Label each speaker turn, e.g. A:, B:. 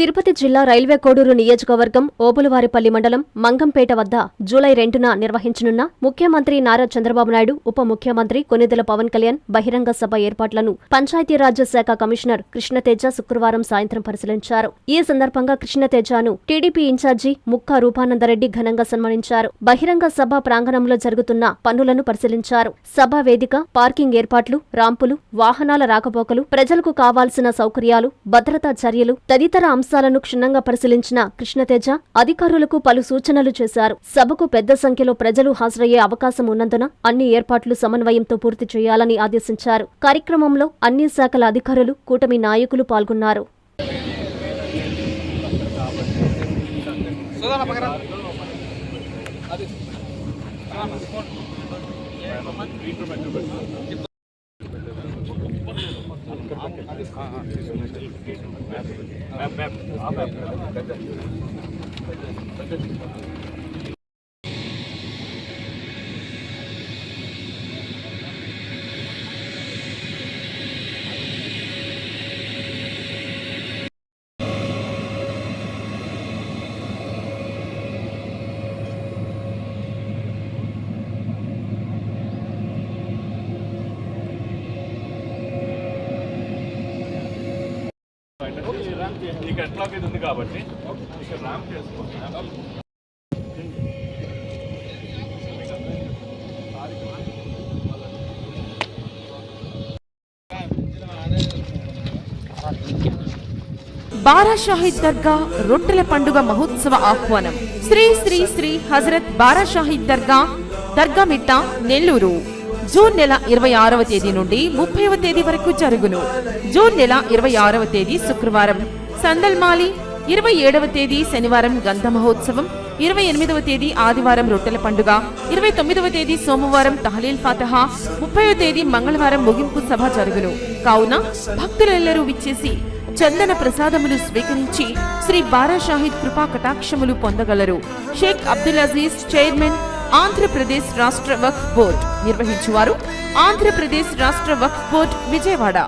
A: తిరుపతి జిల్లా రైల్వే కోడూరు నియోజకవర్గం ఓబులవారిపల్లి మండలం మంగంపేట వద్ద జూలై 2న నిర్వహించనున్న ముఖ్యమంత్రి నారా చంద్రబాబు నాయుడు ఉప ముఖ్యమంత్రి కొనిదెల పవన్ కళ్యాణ్ బహిరంగ సభ ఏర్పాట్లను పంచాయతీరాజ్ శాఖ కమిషనర్ కృష్ణతేజ శుక్రవారం సాయంత్రం పరిశీలించారు. ఈ సందర్భంగా కృష్ణతేజను టీడీపీ ఇన్ఛార్జి ముక్కా రూపానందరెడ్డి ఘనంగా సన్మానించారు. బహిరంగ సభ ప్రాంగణంలో జరుగుతున్న పనులను పరిశీలించారు. సభా వేదిక, పార్కింగ్ ఏర్పాట్లు, రాంపులు, వాహనాల రాకపోకలు, ప్రజలకు కావాల్సిన సౌకర్యాలు, భద్రతా చర్యలు తదితర అంశాలను క్షుణ్ణంగా పరిశీలించిన కృష్ణతేజ అధికారులకు పలు సూచనలు చేశారు. సభకు పెద్ద సంఖ్యలో ప్రజలు హాజరయ్యే అవకాశం ఉన్నందున అన్ని ఏర్పాట్లు సమన్వయంతో పూర్తి చేయాలని ఆదేశించారు. కార్యక్రమంలో అన్ని శాఖల అధికారులు, కూటమి నాయకులు పాల్గొన్నారు.
B: నీకు ఎట్లా మీద ఉంది కాబట్టి ఇక్కడ ర్యాంప్ చేసుకోవాలి.
C: బారా షాహిద్ దర్గా రొట్టెల పండుగ మహోత్సవ ఆహ్వానం. శ్రీ శ్రీ శ్రీ హజరత్ బారా షాహిద్ దర్గా మిట్ట, నెల్లూరు. జూన్ నెల 26వ తేదీ నుండి 30వ తేదీ వరకు జరుగును. జూన్ నెల 26వ తేదీ శుక్రవారం సందల్మాలి, 27వ తేదీ శనివారం గంధ మహోత్సవం, 28వ తేదీ ఆదివారం రొట్టెల పండుగ, 29వ తేదీ సోమవారం తహలీల్ ఫాతహా, 30వ తేదీ మంగళవారం ముగింపు సభ జరుగును. కావున భక్తులెల్లరూ విచ్చేసి చందన ప్రసాదములు స్వీకరించి శ్రీ బారా షాహిద్ కృపా కటాక్షములు పొందగలరు. షేక్ అబ్దుల్ అజీజ్, చైర్మన్, ఆంధ్రప్రదేశ్ రాష్ట్ర వక్ఫ్ బోర్డ్. నిర్వహించువారు ఆంధ్రప్రదేశ్ రాష్ట్ర వక్ఫ్ బోర్డ్, విజయవాడ.